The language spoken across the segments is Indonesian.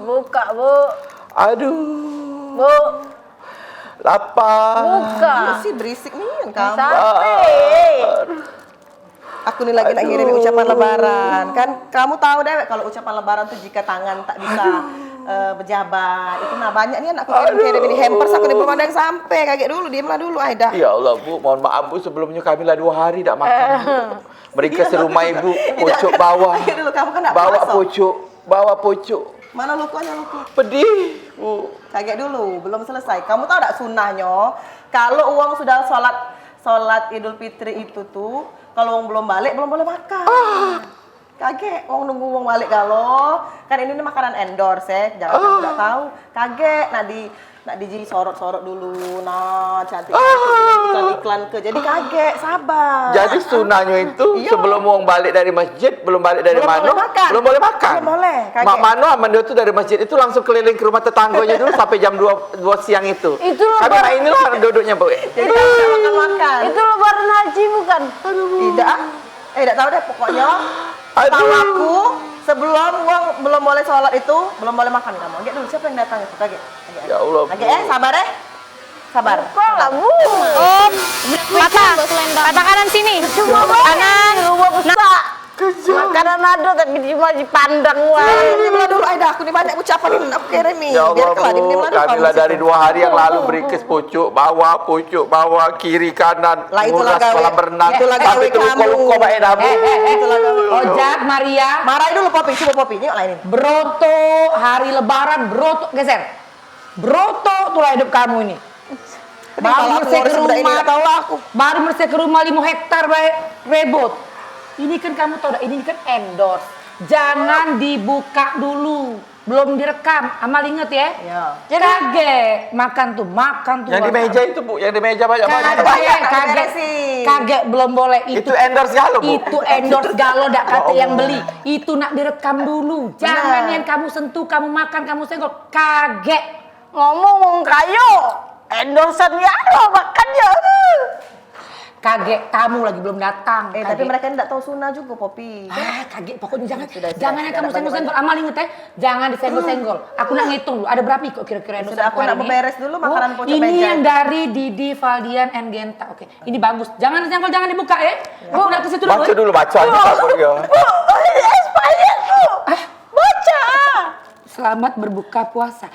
Buka, Bu. Aduh. Bu. Lapar. Buka. Masih berisik nih kamu. Sampai. Aku nih lagi nak ngirimin ucapan lebaran. Kan kamu tahu deh kalau ucapan lebaran tuh jika tangan tak bisa berjabat. Itu nah banyak nih anak aku kirim di hampers. Aku nih belum ada yang sampai. Kaget dulu, diamlah dulu Aida. Ya Allah Bu, mohon maaf Bu, sebelumnya kami lah 2 hari tak makan. Mereka serumah Ibu, pucuk bawah. Kaget dulu, kamu kan nak Bawa pucuk. Mana lukunya luku? Pedih Bu. Kaget dulu, belum selesai. Kamu tahu tak sunnahnya? Kalau uang sudah sholat Idul Fitri itu tuh, kalau uang belum balik belum boleh makan. Kaget, uang nunggu uang balik kalau kan ini makanan endorse ya, jangan kamu tidak tahu. Kaget, nak di sorot dulu, nah cantik iklan ke, jadi kaget, sabar. Jadi sunahnya itu sebelum uang balik dari masjid, belum balik dari mana, belum boleh makan. Belum boleh. Mak Mano Amanda itu dari masjid itu langsung keliling ke rumah tetangganya dulu sampai jam 2 siang itu. Itu kami nah inilah duduknya Bu. Jadi kamu makan. Itu lebaran haji bukan? Tidak. Tidak tahu deh pokoknya. Tahu aku sebelum uang belum boleh sholat itu belum boleh makan kamu. Kaget dulu siapa yang datang itu kaget. Ya Allah. Kaget sabar deh. Sabar. Kok lah Bu? Mata kanan sini. Kanan. Makanan ada tapi cuma dipandang wah. Dimulai dulu Aida, aku nih banyak ucapan ini aku kirim nih. Ya Allah Biar Bu, kami lah dari 2 hari yang lalu berikis pucuk bawah, kiri kanan, Lah, itulah nguras gawe. kolam renang, Itulah gawe sampai kamu. luko-luko Mbak Eda Bu. Itulah gawe. Ojak, Maria. Marahin dulu Popi, coba Popi, yuk lah ini. Broto, hari lebaran, broto. Geser. Broto tulah hidup kamu ini. Baru bersih ke rumah, tahu aku. baru bersih ke rumah 5 hektar rebot. Ini kan kamu tahu, ini kan endorse. Jangan dibuka dulu, belum direkam. Amal inget ya. Ya. Kaget, makan tuh. Yang di meja itu Bu, yang di meja banyak-banyak. Kaget belum boleh. Itu endorse galo Bu. Itu endorse galo dak kata Allah. yang beli. Itu nak direkam dulu. Jangan yang kamu sentuh, kamu makan, kamu senggol. Kaget. Ngomong kayu. Endorsean ya lo makan ya. Kaget, kamu lagi belum datang. Tapi mereka tidak tahu sunnah juga Popi. Kaget. Pokoknya jangan Sudah, yang kamu senggol-senggol. Amal inget ya. Jangan disenggol-senggol. Aku nak ngitung dulu. Ada berapa kok kira-kira endorse Sudah, aku nak beberes dulu makanan pojok ini meja. yang dari Didi, Valdian, and Genta. Oke, ini bagus. Jangan disenggol, jangan dibuka ya. Bu, udah ke situ dulu. Baca dulu aja Bu dia. Expired tuh. Baca. Selamat berbuka puasa.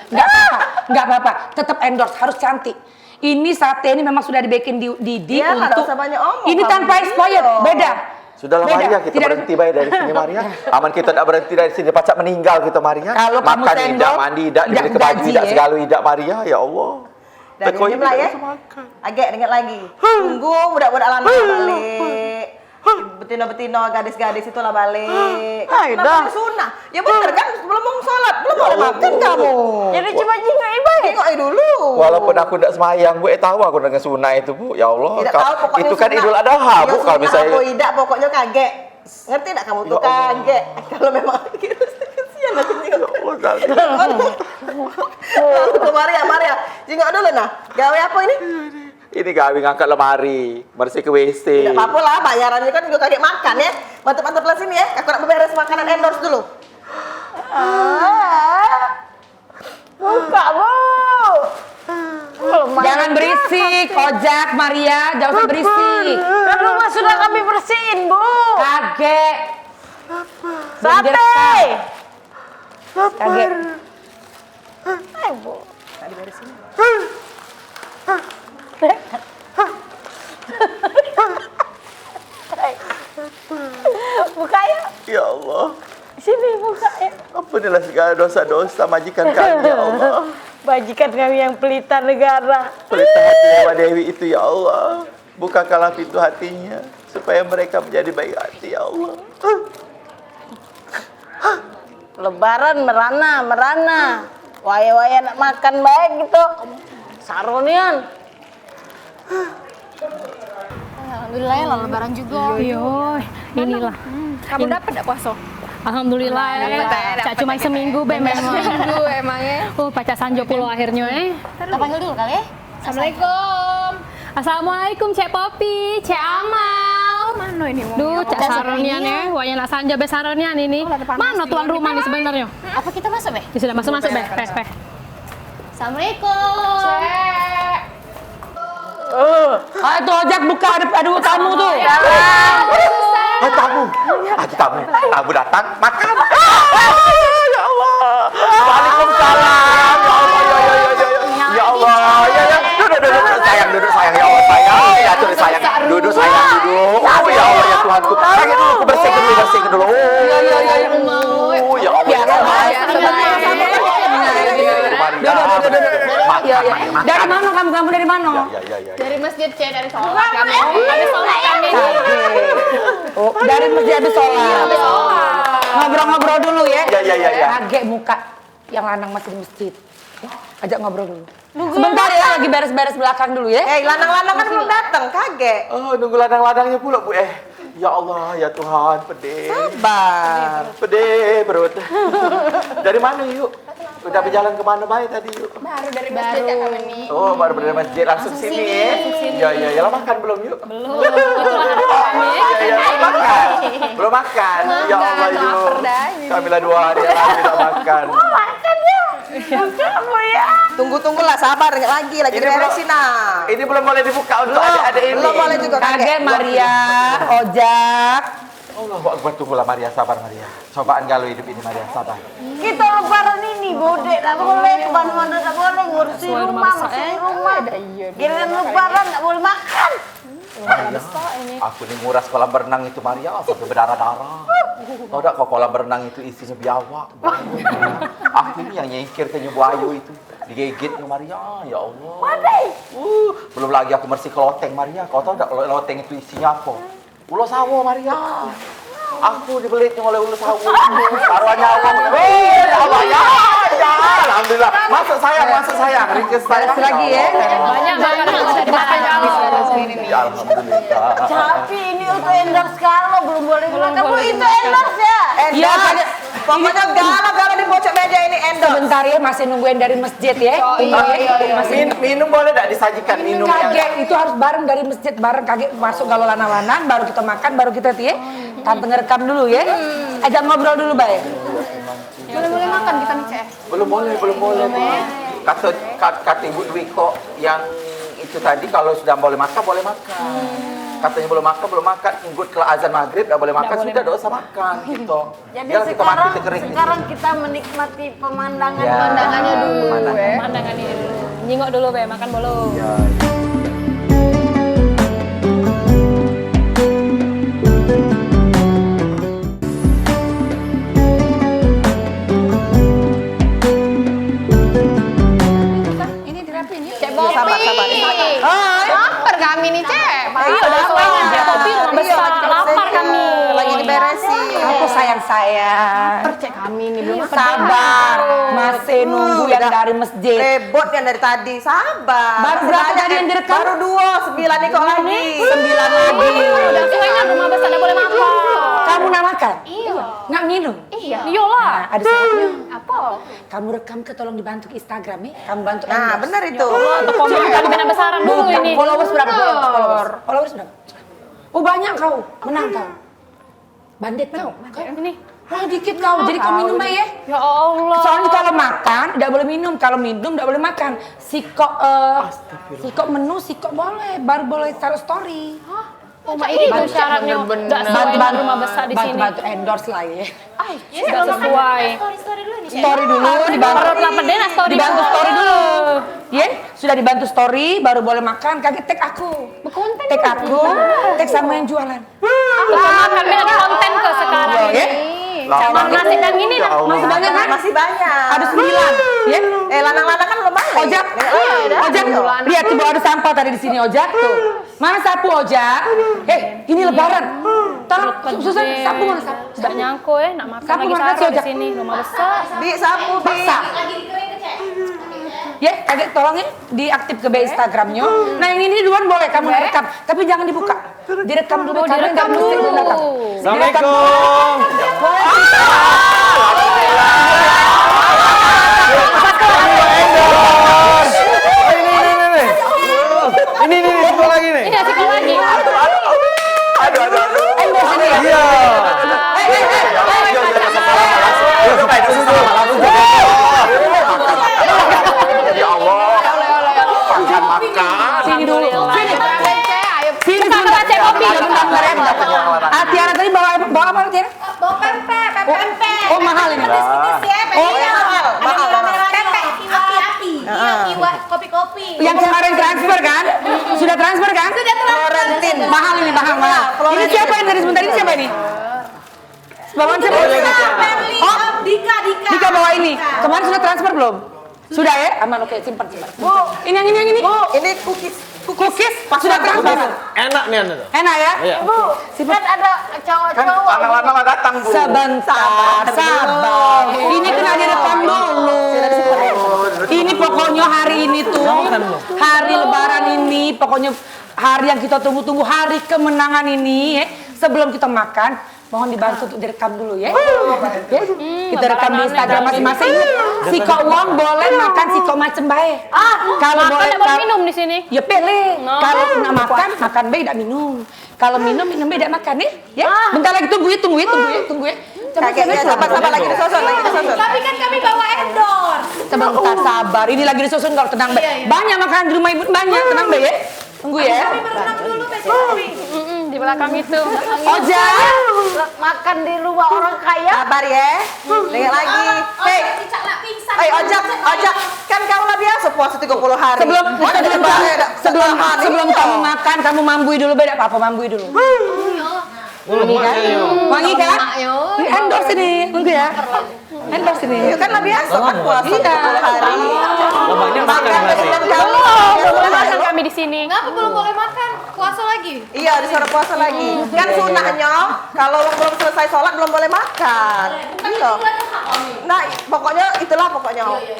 Nggak apa-apa. Tetap endorse, harus cantik. Ini sate ini memang sudah dibikin Didi Iya, nggak untuk usah banyak omong. ini Kamu tanpa ini expired, loh. beda. Sudahlah Beda. Maria, kita Tidak- berhenti baik dari sini Maria. Aman kita tidak berhenti dari sini, pacak meninggal kita Maria. Kalau kamu makan senggol, tidak, mandi tidak, tidak dibeli ke baju gaji, tidak, ya. segala tidak Maria, ya Allah. Dan Teko ini lah tidak ya. bisa makan. Agak ingat lagi. Tunggu budak-budak lanang balik. Betina-betina, gadis-gadis itulah balik. Kan Aida. namanya sunnah. Ya bener kan, belum mau sholat, belum boleh makan kamu. Jadi cuma jingga ibadah. Tengok dulu. Walaupun aku tidak semayang, Bu, tahu aku dengan sunnah itu, Bu. Ya Allah, Tidak tahu pokoknya itu kan sunnah. Idul Adha, Ya, Bu. Kalau sunnah misalnya atau tidak, pokoknya kaget. Ngerti tidak kamu tuh Ya Allah. kaget. Kalau memang kesian aku jengok. Lalu ke Maria. Jengok dulu nah. Gawe apa ini? ini gawe ngangkat lemari, bersih ke WC. Tidak apa-apa lah, bayarannya kan juga kaget makan ya. Mantap-mantap lah sini ya. Aku nak beberes makanan endorse dulu. Buka Bu. Jangan berisik, Ojak, Maria, jangan usah berisik. Kan rumah sudah kami bersihin Bu. Kaget. Sampai. Kaget. Ayo Bu. Tadi beresin. Buka ya. Ya Allah, Sini buka ya. ampunilah segala dosa-dosa majikan kami, ya Allah. Majikan kami yang pelita negara. Pelita hati Dewa Dewi itu ya Allah. Bukakanlah pintu hatinya supaya mereka menjadi baik hati ya Allah. Lebaran merana. Waya-waya nak makan baik gitu. Saronian. Alhamdulillah ya lah lebaran juga. Yo, inilah. Kamu dapat enggak puasa? Alhamdulillah Cak cuma seminggu be memang. Seminggu emangnya. Pacar Sanjo pulau akhirnya Kita panggil dulu kali ya. Assalamualaikum. Assalamualaikum Cek Popi, Cek Amal. Mana ini mau? Duh, Cak Saronian ya, wanya nak Sanja be Saronian ini. Mana tuan rumah nih sebenarnya? Apa kita masuk, Be? Ya, sudah masuk be. Assalamualaikum. Cek. Itu ojek buka ada tamu tuh. Tamu datang makan. Ya Allah. Waalaikumsalam. Ya Allah. Ya. Duduk sayang. Ya Allah sayang. Ya tuh sayang. Duduk sayang. Oh ya Allah ya Tuhanku. Sayang dulu aku bersihkan dulu. Ya Allah. Dari mana kamu dari mana? Ya. Dari masjid, Cek, dari sholat kami. Ada sholat kami. Oh, dari masjid ada sholat. Ngobrol-ngobrol dulu ya. Ya. Kaget muka yang lanang masih di masjid. Ya, ajak ngobrol dulu. Sebentar ya, lagi beres-beres belakang dulu ya. Lanang-lanang kan belum datang, kaget. Oh, nunggu ladang-ladangnya pula Bu. Ya Allah, ya Tuhan, pedih. Sabar. Pedih perut. Dari mana yuk? Udah berjalan kemana baik tadi yuk? Baru dari masjid Kak kami nih. Oh, baru dari masjid langsung sini. Ya, lah makan belum yuk? Belum. Itulah kami. Ya, makan. Belum makan. Ya Allah yuk. lapar dah. Kami lah 2 hari lagi tidak makan. Tunggu-tunggulah, sabar lagi Ini beresin nah. Ini belum boleh dibuka untuk adik-adik ini. Belum boleh juga Kaget Maria, ojak. Allah Akbar, tunggulah Maria, sabar Maria. Cobaan galau hidup ini Maria, sabar. Kita lebaran ini bodek tak boleh, kemana-mana tak boleh, ngurusin rumah, masuk rumah. Giliran lebaran tak boleh makan. Maria, aku ini nguras kolam berenang itu Maria sampai berdarah-darah. Tahu tak kau kolam berenang itu isinya biawak. Aku ini yang nyingkir ke Nyobu Ayu itu. Digigitnya Maria, ya Allah. Belum lagi aku bersih ke loteng Maria. Kau tahu tak loteng itu isinya apa? Ulo sawo Maria. Aku dibelitnya oleh ulo sawo. Taruhan nyawa. Ya Allah ya. Alhamdulillah. Masuk sayang. Ringkes sayang. Lagi ya. Banyak banget yang bisa dimakan kalau. Ya Alhamdulillah. Tapi ini untuk endorse kalau belum boleh makan. Kamu itu endorse ya? Iya, Pokoknya galau-galau di pojok meja ini endorse. sebentar ya, masih nungguin dari masjid ya. Minum boleh tak disajikan minum yang Kaget itu harus bareng dari masjid, bareng kaget masuk galau lanang-lanang, baru kita makan, baru kita tiye. Tante ngerekam dulu ya. Ajak ngobrol dulu baik. Boleh makan kita nih, Cek. belum boleh. Kata Ibu Dwi kok yang itu tadi kalau sudah boleh makan. Katanya belum makan, tunggu ke azan maghrib dah boleh makan, sudah dah usah makan gitu. Jadi Biar kita mati terkering. sekarang kita menikmati pemandangan. Ya, Pemandangannya dulu, Pemandangan ini. Nyingok dulu be, makan belum? Ya. Ini dirapin ya. Cek Sabar. Lapar kami nih, Cek. Iya, udah soalnya Cek Popi rumah besar, lapar kami. Lagi diberesin. Aku sayang. Cek kami nih belum Sabar, masih nunggu yang dari masjid. Rebot yang dari tadi, sabar. Baru berapa tadi yang direkam? Baru 2, 9 nih kok lagi. 9 lagi. Udah tuanya rumah besar enggak boleh makan. Kamu nak makan? Iya. Nggak minum? Iya. Iyalah. Nah, ada sayapnya. Apa? Kamu rekam ke, tolong dibantu ke Instagram ya. Kamu bantu Nah, endorse. bener itu. Untuk komen kali benar besaran dulu Bukan, ini. followers berapa? Followers berapa? Oh banyak kau, menang kau. Bandit kau. Ini. Oh dikit kau, jadi kau minum aja ya. Ya Allah. Soalnya kalau makan tidak boleh minum, kalau minum tidak boleh makan. Sikok menu, sikok boleh, baru boleh taruh story. Rumah ini tuh syaratnya enggak sesuai rumah besar di sini. Bantu endorse lah ya. Enggak sesuai. Story dulu nih, Cek. Story dulu, dibantu. Perut lapar deh, nah story Dibantu dulu. story dulu. Ya, sudah dibantu story, baru boleh makan. Kaget tag aku. Berkonten. Tag aku, tag sama yang jualan. Aku makan beda di konten ke sekarang Ya. ini. Sama nasib yang ini Ya Allah. Masih banyak kan? Masih banyak. Ada 9. Ya. Lanang-lanang kan belum balik. Ojak, Ojak, lihat coba ada sampah tadi di sini Ojak tuh. Mana sapu Ojak? Ini Lebaran. Tolong Susan sapu mana sapu? Sudah nyangko nak makan Sapu lagi makan Sarah di sojak. sini. Rumah besar. Bi, sapu, Bi. Paksa. Ya, kadek tolongin diaktif ke Instagramnya. Nah yang ini duluan boleh kamu rekam, tapi jangan dibuka. Direkam dulu. Oh, karena direkam nggak mesti dulu. direkam. Assalamualaikum. Ini sekolah lagi nih. Ini asik lagi. Aduh. Iya. Ya Allah. Makan. Sini dulu. Sini. Sini Kita dulu. baca kopi. Tiara tadi bawa apa Tiara? Bawa pempek. Oh mahal ini. Oh, mahal. Kopi-kopi. Yang kemarin transfer kan? Sudah transfer kan? Sudah Florentin. Mahal ini mahal. Ini siapa yang dari sebentar ini siapa ini? Bawaan siapa? Oh, Dika bawa ini. Kemarin sudah transfer belum? Sudah ya? Aman, oke, simpan. Bu, ini yang ini. Bu, ini cookies. Cookies sudah transfer. Enak nih Anda. Enak ya? Iya. Bu, kan ada cowok-cowok. Anak-anak datang, Bu. Sebentar, sabar. Ini kena direkam dulu. Ini pokoknya hari ini tuh, hari Lebaran ini, pokoknya hari yang kita tunggu-tunggu, hari kemenangan ini. Sebelum kita makan, mohon dibantu untuk direkam dulu ya. Ya? Kita rekam di Instagram masing-masing. Si kok uang boleh makan si kok macem baik. Kalau Makan boleh dapat minum di sini. ya pilih. Kalau nak makan baik tidak minum. Kalau minum baik tidak makan nih. Ya. Bentar lagi tunggu ya. Kakeknya sabar lagi disusun. Tapi kan kami bawa endorse. Sebentar sabar. Ini lagi disusun kalau tenang baik. Banyak makanan di rumah ibu banyak tenang baik ya. Tunggu ya. Berenang dulu besok. Di belakang itu. Ojak. Makan di rumah orang kaya. Sabar ya. Lihat lagi. Hei, Cicak nak pingsan. ojak. Kan kamu lah biasa puasa 30 hari. Sebelum kamu makan, kamu mambui dulu beda apa mambui dulu. Wangi kan? Ini endorse ini, tunggu ya. Endorse ini. Iya kan lah biasa kan puasa 30 hari. Banyak makan berarti. Boleh makan kami di sini. Ngapa belum boleh makan? Puasa lagi? Iya, disuruh puasa lagi. Kan sunahnya kalau belum selesai sholat belum boleh makan. Iya. Nah, pokoknya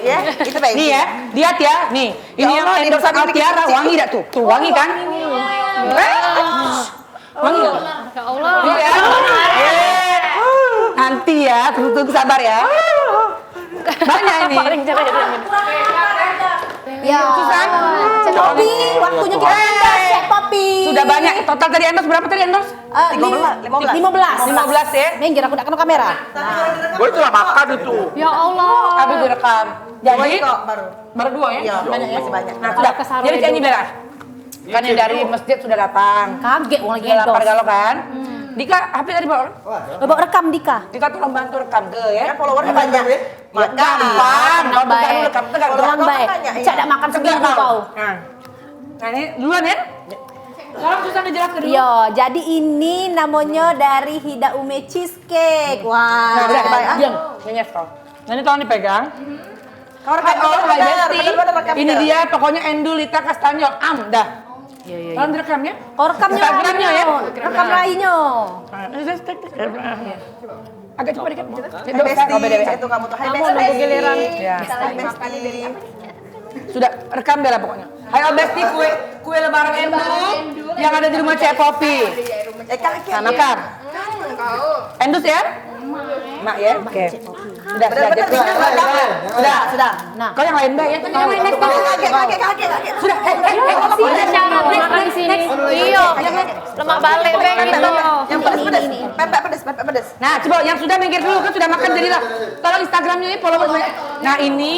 ya. Itu baik. Nih ya, lihat ya. Nih, ini yang Allah, endorse tidak Tiara sampai wangi dah tuh. Tuh wangi kan? Wangi nggak? Ya Allah. Iya. Nanti ya, tunggu sabar ya. Banyak ini. Paling jelek ini. Ya. Susan. Popi, waktunya kita endorse Cek Popi. Sudah banyak. Total tadi endorse berapa tadi endorse? 15. 15 ya. Minggir aku nak kena kamera. Gue itu lah makan itu. Ya Allah. Habis direkam. Jadi kok baru. baru 2 ya? Iya, banyak masih banyak. Nah, sudah. Kesaru Jadi itu. ini benar. Kan yang dari masjid sudah datang. Kaget wong lagi Dia lapar endorse. galau kan? Dika, HP tadi bawa. Bawa rekam Dika. Dika tolong bantu rekam ke ya. Followernya banyak. Ya, gampang. Kalau baik. tekan rekam tekan. Orang baik. Cak ada makan seminggu kau. Nah, ini duluan ya. Tolong Susan dijelaskan dulu. Yo, jadi ini namanya dari Hida Ume Cheesecake. Nah, Wah. udah, diam. Nyenyes kau. Nah, ini tolong dipegang. Kau rekam Hai Besti. rekam. Ini dia pokoknya Endulita Castanyol. Dah. Tolong direkam ya. Kau rekamnya. Instagramnya ya. Rekam lainnya. Agak coba dikit. Besti, itu kamu tuh. Hai Kamu nunggu giliran. Ya. Hai Besti. Sudah rekam bela pokoknya. Hai Besti, kue lebaran Endul yang ada di rumah Cek Popi. Kakek. Nah, makan. Endus ya? Mak ya? Oke. Sudah. Sudah. Nah. Kau yang lain Mbak ya? Yang lain next. Kakek. Sudah. Ada cara makan di sini. Iya. Lemak balik kayak gitu. Yang pedes. Pempek pedes. Nah, coba yang sudah minggir dulu kan sudah makan jadilah. Tolong Instagramnya ini follow banyak. Nah, ini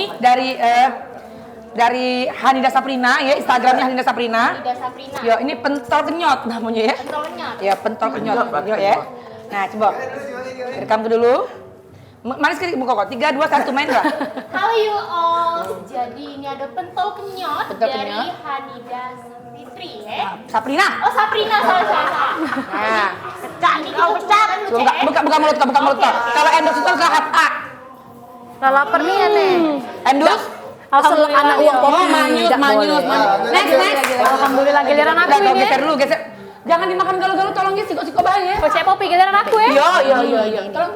dari Hanida Saprina ya, Instagramnya Hanida Saprina. Yo, ini pentol kenyot namanya ya. Pentol kenyot. Ya, pentol kenyot ya. Nah, coba rekam dulu. Manis sekali muka kok. 3, 2, 1 main enggak? Halo you all, jadi ini ada pentol kenyot Pentol dari kenyot. Hanida Fitri ya. Saprina. Oh Saprina salah. Nah, Jadi kau pecat. Buka mulut kau. Kalau endorse itu harus A. Lah lapar nih nih. Endorse. Asal anak uang kopi. Manyut. Next. Alhamdulillah giliran aku Kau ini. geser dulu, geser. Jangan dimakan galau-galau, tolong ya, siko-siko bahaya. Kok Cek Popi giliran aku ya? Iya. Tolong.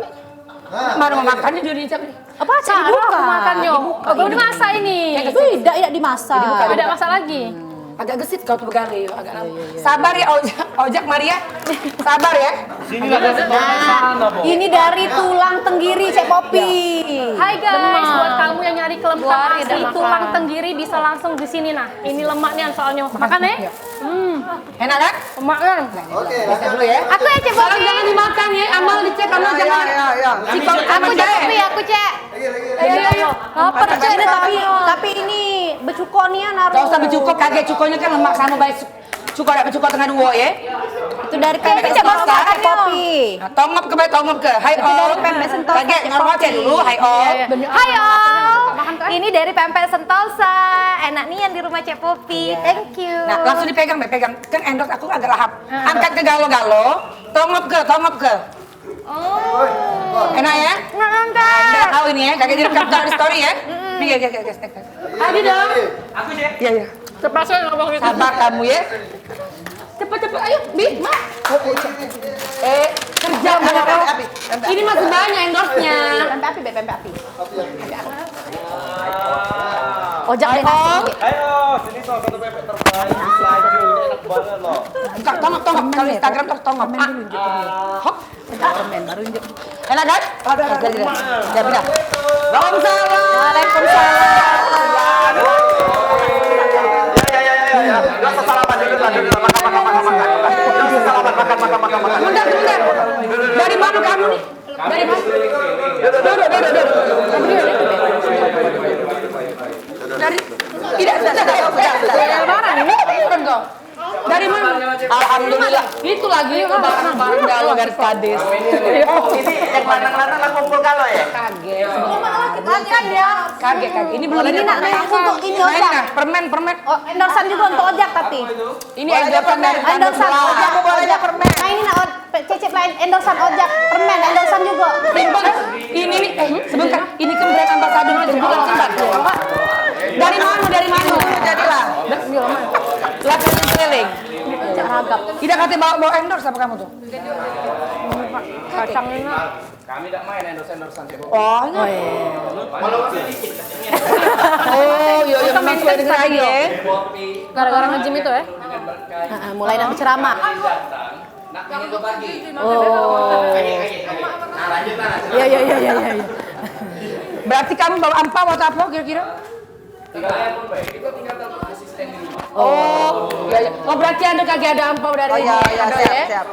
Baru mau makannya dia dicap. Apa cara aku makan yo? Kau udah masak ini. Tidak dimasak. Tidak masak lagi. Agak gesit kau tuh begari, agak lama. Sabar ya Ojak Maria. Sabar ya. Sini lah kasih tahu sana, Bu. Ini dari tulang tenggiri Cek Popi. Hai guys, buat kamu yang nyari kelemahan asli tulang tenggiri bisa langsung di sini nah. Ini lemaknya soalnya. Makan ya? Enak kan? Lemaknya. Bisa dulu ya. Aku ya Cek Tolong Popi. jangan dimakan ya, amal dicek, amal jangan. Sikok Aku Cek Popi, aku Cek. Ayo. Lapar Cek Tapi ini becukonnya naruh. Gak usah bercukup, kaget cukonya kan lemak sama baik. Cuko ada bercuko tengah dua ya. Itu dari pempek Cek sentosa Cek Popi. Nah, tongop ke. Hai Itu dari Om. pempek sentosa, Kaget Cek ngaruh aja Popi. dulu, hai Om. Hai Om. Ini dari pempek sentosa. Enak nih yang di rumah Cek Popi. Thank you. Nah, langsung dipegang, pegang. Kan endorse aku agak lahap. Angkat ke galo-galo, tongop ke. Enak ya? Udah tahu ini ya, kaget direkam di story ya. Nih, guys. Adi dong. Aku sih. Iya. Terpaksa ngomong gitu. Sabar kamu ya. Cepet, ayo, Bi, Ma. Kerja banget. Ini masih banyak endorse-nya. Pempek api. Ojak deh. Ayo, sini toh satu pepek terbaik. Laju, ini enak banget loh. Buka, tongop. Kalau Instagram terus tongop. Hop. Enak kan? Ya, benar. Ya. Udah sarapan dulu lah, makan. Bentar. Dari mana kamu nih? Dari mana? Duduk. Dari tidak. Lebaran ini turun kau. Dari mana? Alhamdulillah. Itu lagi lebaran galau garis kadis. Ini yang lanang-lanang lah kumpul kalau ya? Kaget. Makan ya. Kaget. Ini belum Ini nak aku untuk ini Ojak. Permen. Oh, endorsan juga untuk Ojak tapi. Ini endorsan dari Endorsan Ojak. boleh permen. Nah ini nak cecep lain endorsan Ojak. Permen endorsan juga. Simple. Ini nih, sebentar. Ini kan brand ambasador aja, bukan sebentar. Dari mana? Jadilah. Lakukan keliling. Tidak kata bawa endorse apa kamu tuh? Kacang ini. Kami tidak main endorse-endorsean. Oh, iya, memang sudah dengar lagi ya. Gara-gara nge-gym itu ya. Mulai dari ceramah. Iya. Berarti kamu bawa ampau atau apa kira-kira? Oh, iya. Oh berarti Anda kagak ada ampau dari ini. Ada ya? Siap.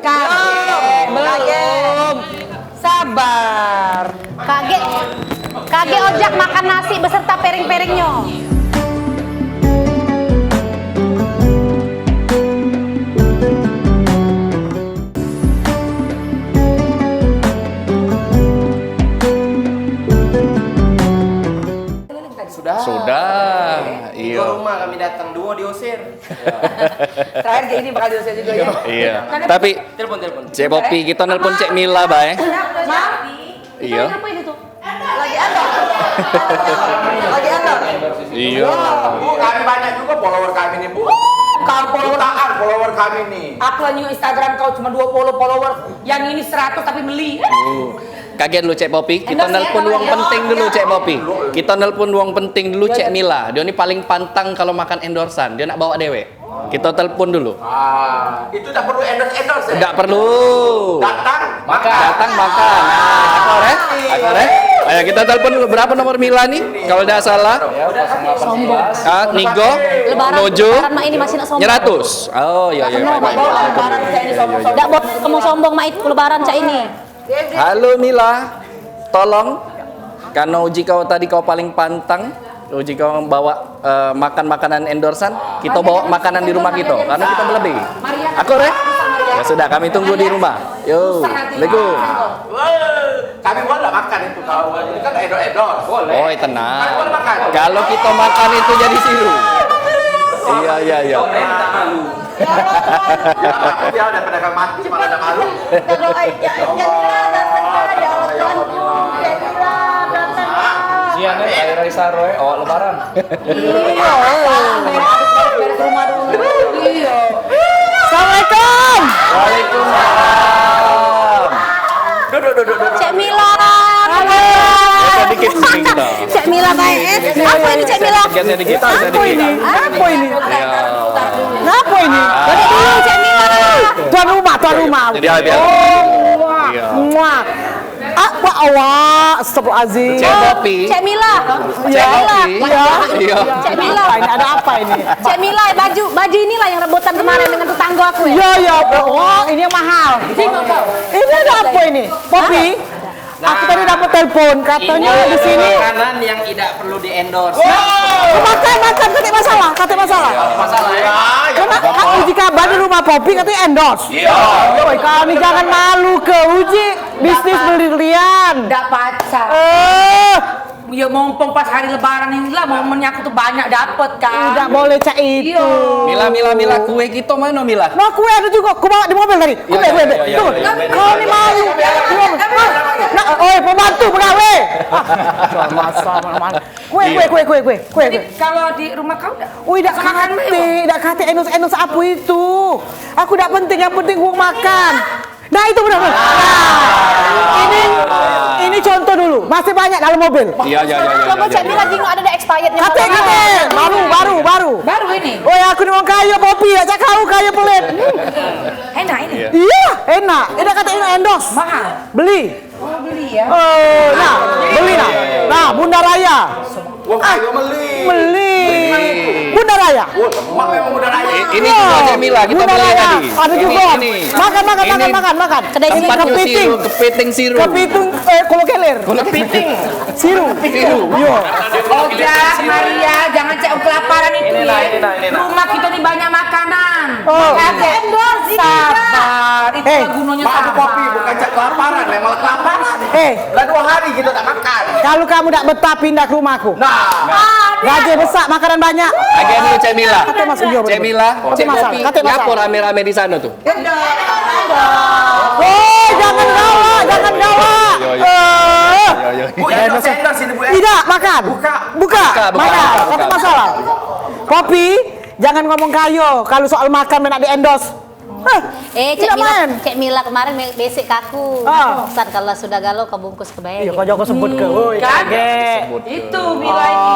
Kagak, belum. Sabar. Kage Ojak makan nasi beserta piring-piringnya. Sudah. Iya. Rumah kami datang, dua diusir. Terakhir kayak ini bakal diusir juga ya. Iya. Tapi Telepon. Cek Popi kita nelpon Cek Mila, Bay. Iya. Apa ini tuh? Lagi endor. Iya. Bu, kami banyak juga follower kami nih, Bu. Jutaan follower kami nih. Aku new Instagram kau cuma 20 followers, yang ini 100 tapi beli. Kaget dulu Cek Popi, kita Endorse ya, nelpon kalau uang ya. penting dulu Cek Popi. Kita nelpon uang penting dulu Cek Mila. Dia ini paling pantang kalau makan endorsan. Dia nak bawa dewe. Kita telepon dulu. Itu tak perlu endorse ya? Enggak perlu. Datang, Datang makan. Nah, akor ya? Ayo kita telepon dulu. Berapa nomor Mila nih? Kalau tidak salah. Sombong. Nigo, Nojo, Lebaran mak ini masih nak sombong. 100. Oh iya. Lebaran cak ini sombong. Tidak boleh kamu sombong mak itu lebaran cak ini. Halo Mila, tolong. Karena uji kau tadi kau paling pantang. Uji kau bawa makan makanan endorsan, kita bawa makanan di rumah kita karena kita berlebih. Akor ya? Ya sudah, kami tunggu di rumah. Yo, Assalamualaikum. Kami boleh makan itu kalau ini kan endorse. Boleh. Oh, tenang. Kami boleh makan. Kalau kita makan itu jadi siru. Iya. Aku biar daripada kamu mati malah ada malu. Doain Jamila datanglah ya Allah Tuhanku. Jamila datanglah. Sian air saroy awal lebaran. Beres rumah dulu. Iya. Assalamualaikum. Waalaikumsalam. Duduk. Cek Mila. Dikit kita. Cek Mila baik. Apa ini Cek Mila? Geser dikit. Apa ini? Apa ini? Ya. Apa ini? Duduk dulu Cek Mila. Tuan rumah. Jadi biar. Iya. Muah. Apa awak? Astagfirullahaladzim. Cek Popi. Cek Mila. Cek Popi. Iya. Cek Mila. Ini ada apa ini? Cek Mila, baju inilah yang rebutan kemarin dengan tetangga aku ya. Ya. Oh, ini yang mahal. Ini ada apa ini? Popi? Aku tadi dapat telepon, katanya di sini. Makanan yang tidak perlu di-endorse. Makan, kata masalah. Masalah ya. Karena aku uji kabar di rumah Popi katanya endorse. Iya. Kami jangan malu ke uji bisnis berlian. Nggak pacar. Ya mumpung pas hari lebaran inilah momennya aku tuh banyak dapet kan. Tidak boleh cak itu. Mila, kue kita mana Mila? Nah, kue ada juga. Aku bawa di mobil tadi. Kue. Tunggu. Kau ini malu. Nah, oi, pembantu pegawai. Kue. Jadi kalau di rumah kau enggak? Wih, tidak kate enos apa itu. Aku tidak penting, yang penting uang makan. Nah, itu benar. Ini contoh dulu. Masih banyak dalam mobil. Iya. Kalau Cek Mila jingok ada expirednya. Kate. Baru. Baru ini. Oh, aku nih mau kaya Popi, aja kau kaya pelit. Enak ini. Iya, enak. Ini kata ini endorse. Mahal. Beli. Oh, beli ya. Nah, beli nah. Nah, Bunda Raya. Wah, ayo beli. Bunda Raya. Mak memang udah raya. Ini juga Cek Mila, kita Bunda beli Raya. tadi. Ada juga. Ini. Makan. Kedai sini Tempat kepiting siru. Kepiting kalau keler. Kepiting. Siru. Yo. Ojak, Maria, jangan cek kelaparan itu ya. Ini. Rumah kita nih banyak makanan. Oh. Endorse ini. Sabar. Itu Eh, gunanya Maaf Popi, sabar. bukan cak kelaparan, memang kelaparan. Lah 2 hari kita tak makan. kalau kamu tidak betah pindah ke rumahku. Nah, Gaji besar, makanan banyak. Agen dulu Cek Mila. Kate Mas Ujo. Cek Mila, Cek masalah, Popi. kate masalah. Ngapo rame-rame di sana tuh? Oh, jangan galak. Bu, endorse ini Bu. Tidak, makan. Buka. Makan. Buka. Kata masalah. Popi, jangan ngomong kayo. Kalau soal makan menak di endorse. Cek Mila kemarin basic kaku. Pesan kalau sudah galau kau bungkus ke Iya, bayi. kau jauh sebut ke. Woi, Kan? kaget. Itu Mila ini.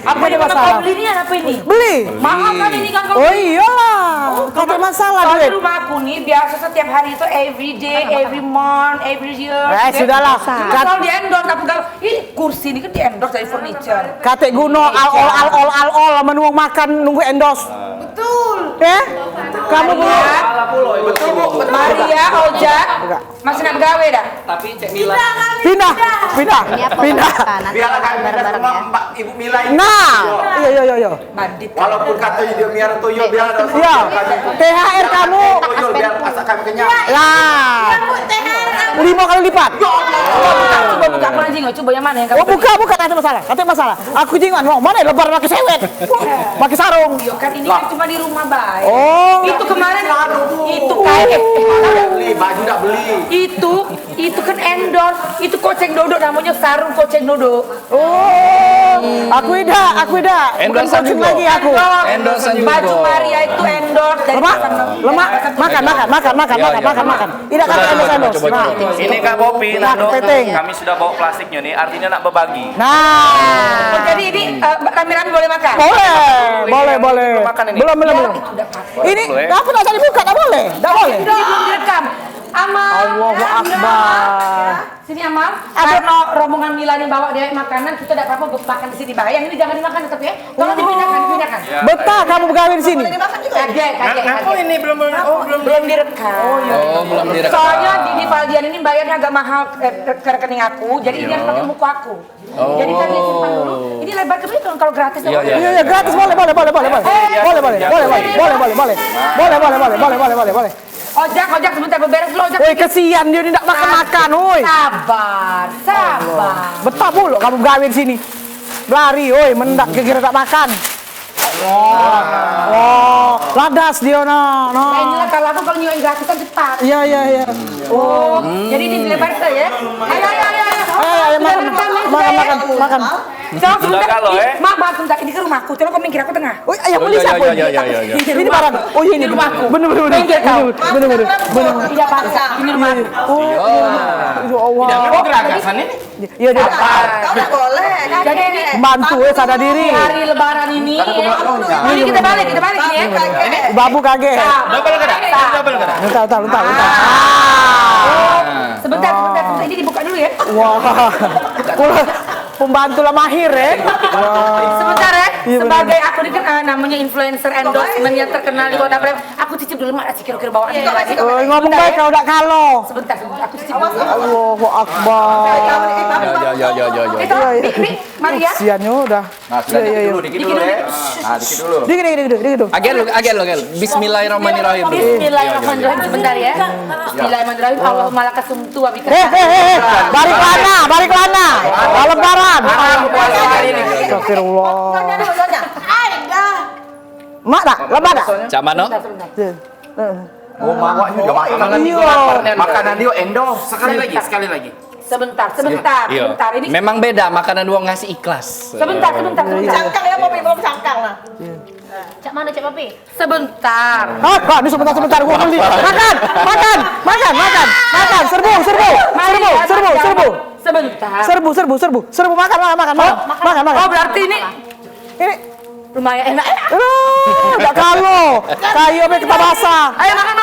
Apa Ini yang masalah. kau beli ini apa ini? Beli. Mahal kan ini kan kau Oh beli? iyalah. Kata masalah Kalau di duit. rumah aku nih biasa setiap hari itu every day, every month, every year. Sudahlah. Kalau di endorse aku galau. Ini kursi ini kan di endorse dari furniture. Kate Guno al menuang makan nunggu endorse. Betul. Kamu belum. Betul Bu. Maria, Ojak, masih nak gawe dah. Tapi Cek Mila. Pindah. Ini apa makan? Biarlah kami pindah ke Bareng-bareng rumah ya. Mbak Ibu Mila ini. Nah. Iya. Bandit. Walaupun katanya dia miara tuyul, biar ada Iya. THR kamu. tuyul, biar asal kami kenyang. Lah. 5 kali lipat. Coba buka apa lagi nggak? Coba yang mana yang kamu Oh buka kata masalah. Aku jingan mau mana lebar pakai sewet. Pakai sarung. beli? Kan ini kan cuma di rumah baik. Oh. Itu kemarin itu kayak Beli baju tak beli. itu kan endorse. Itu koceng dodok namanya sarung koceng dodok. Oh. Aku ida. Bukan Endorse coaching juga. lagi aku. Endorse juga. Baju Maria itu endorse dari Lemak. Makan. Tidak kata endorse. Coba. Nah. Ini Kak Popi, Nah, Nando, kepiting. kami sudah bawa plastiknya nih, artinya nak berbagi. Nah. Oh, jadi ini rame-rame boleh makan? Boleh. Makan ini. Belum. Ya, itu udah apa? Ini apa nak tadi buka? Tak boleh. Ini belum direkam. Amal. Allahu Akbar. Sini Amal. Karena rombongan Mila ini bawa dia makanan, kita tidak apa-apa makan di sini. Bayang ini jangan dimakan tetap ya. Tolong dipindahkan. Betah kamu begawe di sini. Kaget. ini belum Belum direkam. Oh, belum direkam. Soalnya di Valdian ini bayarnya agak mahal ke rekening aku, jadi ini harus pakai buku aku. Jadi kan dia simpan dulu. Ini lebar ke situ kalau gratis. Iya, gratis boleh. Boleh. Ojak sebentar beberes dulu Ojak. Woi, kesian dia tidak makan, woi. Sabar. Betah pula kamu gawe di sini. Lari, woi, mendak kira tak makan. Oh, ladas dia nah. Nah, inilah kalau aku kalau nyobain gratisan cepat. Iya. Oh, jadi ini dilebar saya ya. Ayo, Makan. Sudah kalau Maaf, sebentar. Ini ke rumahku. Coba kau minggir, aku tengah. Oh, yang beli siapa ini? Iya. Ini barang. Oh, iya ini rumahku. Bener. Minggir kau. Bener. Tidak paksa. Ini rumahku. Oh, ya Allah. Tidak mau geragasan ini. Iya, dia. Kau nggak boleh. Jadi ini Bantu sadar diri. hari lebaran ini. Ini kita balik ini ya. Babu kaget. Double kada? Double kada? Bentar. Sebentar. Ini dibuka dulu ya. Wah. Pembantu lah mahir ya. Sebentar ya. Iya, Sebagai aku ini kan namanya influencer endorsement yang terkenal di Kota Palembang. Aku cicip dulu mak kira-kira bawaan itu lagi. Oh, ngomong baik kau udah kalau. Sebentar. Aku cicip dulu. Allahu Akbar. Itu, Dik, mari ya. Siannya udah. Nah, sudah dikit dulu ya. Nah, dikit dulu. Dikit. Agel lo. Bismillahirrahmanirrahim. Bismillahirrahmanirrahim. Sebentar ya. Bismillahirrahmanirrahim. Allahumma lakasumtu wa bika. Balik lana. Lebaran. Astagfirullah. Mak dah, lebar dah. Cak Mano? Oh, mawak juga makanan makanan dia endorse. Sekali lagi. Sebentar. Iya. Ini Memang beda makanan uang ngasih ikhlas. sebentar. Cangkang ya, Popi, belum cangkang lah. Cak mana Cak Papi? Sebentar. Kak, ini sebentar gua beli. Makan. Serbu. Sebentar. Serbu makan. Oh, berarti ini lumayan enak. Udah kalau. Kayu sampai kita basah. Ayo makan.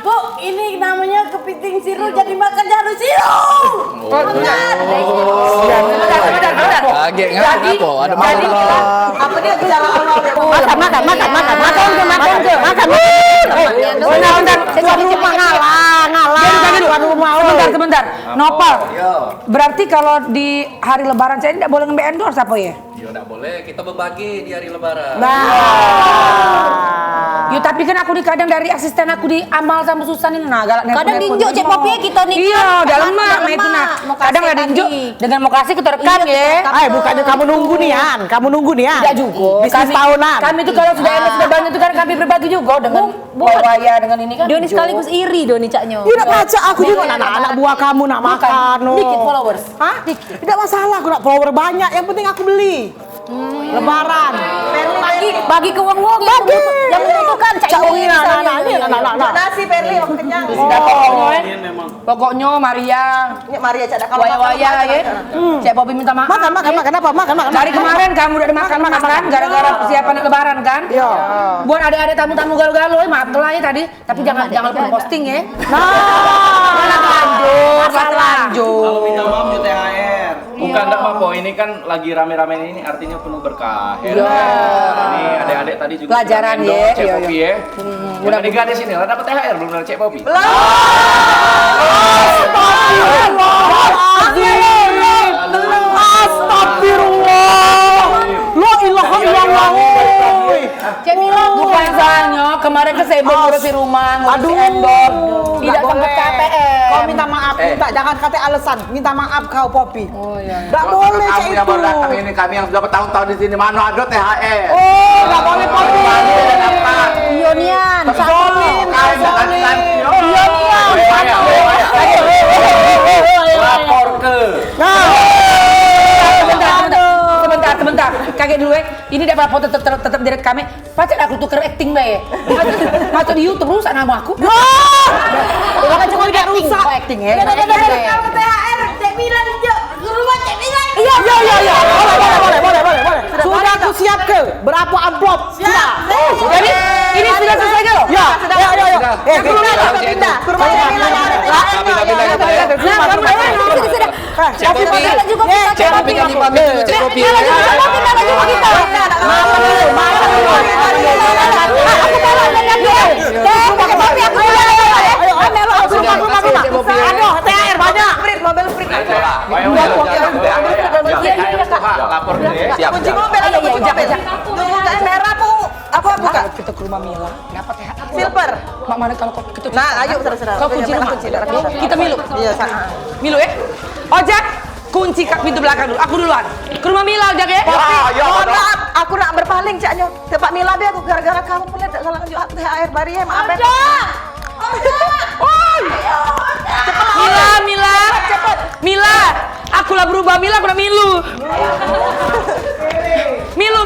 Bu, ini namanya kepiting siru jadi makan jarum siru. Sebentar. Kaget ngapa? Ada Apa dia bicara awal ya? Makan. Bentar. Tuan rumah ngalah. Sebentar. Nopal. Berarti kalau di hari lebaran saya tidak boleh ngambil endorse apa ya? Ya enggak boleh, kita berbagi di hari lebaran. Ya tapi kan aku kadang dari asisten aku di Amal sama Susan ini galak. Kadang dinjuk Cek Papi ya kita nih. Iya, udah lemak itu nah. Kadang ada dinjuk dengan mau kasih kita rekam ya. Bukannya kamu nunggu nih, An. Tidak juga. Bisnis tahunan. Kami itu kalau sudah enak sudah banyak itu kan kami berbagi juga dengan Waya dengan ini kan. Doni sekaligus iri Doni Caknya. Iya, baca aku juga anak buah kamu nak makan. Dikit followers. Hah? Tidak masalah, aku nak follower banyak. Yang penting aku beli. Lebaran. Bagi ke wong-wong yang membutuhkan Cak Iri misalnya. Nasi Perli yang kenyang. Pokoknya Maria. Ini Maria Cak kalau Waya ya. Cek Popi minta maaf. Makan. Apa? Dari kemarin kamu udah makan kan gara-gara persiapan lebaran kan? Iya. Buat adik-adik tamu-tamu galau-galau maaf telah ya tadi, tapi jangan lupa posting ya. Lanjut. Kalau minta maaf di THR. Bukan enggak apa-apa, ini kan lagi rame-rame ini artinya penuh berkah. Ya. Ini adik-adik tadi juga Pelajaran sudah ya. Cek Popi ya. Udah tiga di sini, lah dapat THR belum dari Cek Popi. Astagfirullah. La ilaha illallah. Bukan salahnya, kemarin ke saya ngurusi rumah, ngurusi endorse, tidak sempat KPR. Kau minta maaf, jangan kata alasan. Minta maaf kau Popi. Oh iya. Enggak boleh Kamu Cak yang itu. baru datang ini, kami yang sudah bertahun-tahun di sini, mana ada THR? Oh, enggak boleh Popi. Ionian. Lapor ke. Sebentar. Kaget dulu ya. Ini tidak apa-apa tetap direct kami. Pacet aku tuker acting bae. Masuk di YouTube rusak nama aku. Bukan cuma tidak rusak. Acting ya. Kalau THR, Cek bilang yuk, ke rumah Cek bilang. Iya. Boleh. Sudah aku siap ke. Berapa amplop? Siap. Jadi ini sudah selesai kan? Ya. Pindah. Cek Popi kami pamit dulu, Cek Popi. Aduh, THR banyak. Mobil Frit. Lapor dulu ya. Siap. Kunci mobil atau kunci mobil? Bukaan merah bu. Apa buka? Kita ke rumah Mila. Dapat ya? Silver. Mak mana kalau kita Nah, ayo saudara-saudara. kau kunci rumah. Kita milu. Iya, Milu ya. Ojek, kunci pintu belakang dulu. Aku duluan. Ke rumah Mila Ojek ya. Mohon maaf, aku nak berpaling caknya. Tempat Mila be aku gara-gara kamu pula tak salah lanjut air bari ya. Maaf ya. Mila, Cepat. Mila, akulah berubah Mila, aku udah Milu. Milu,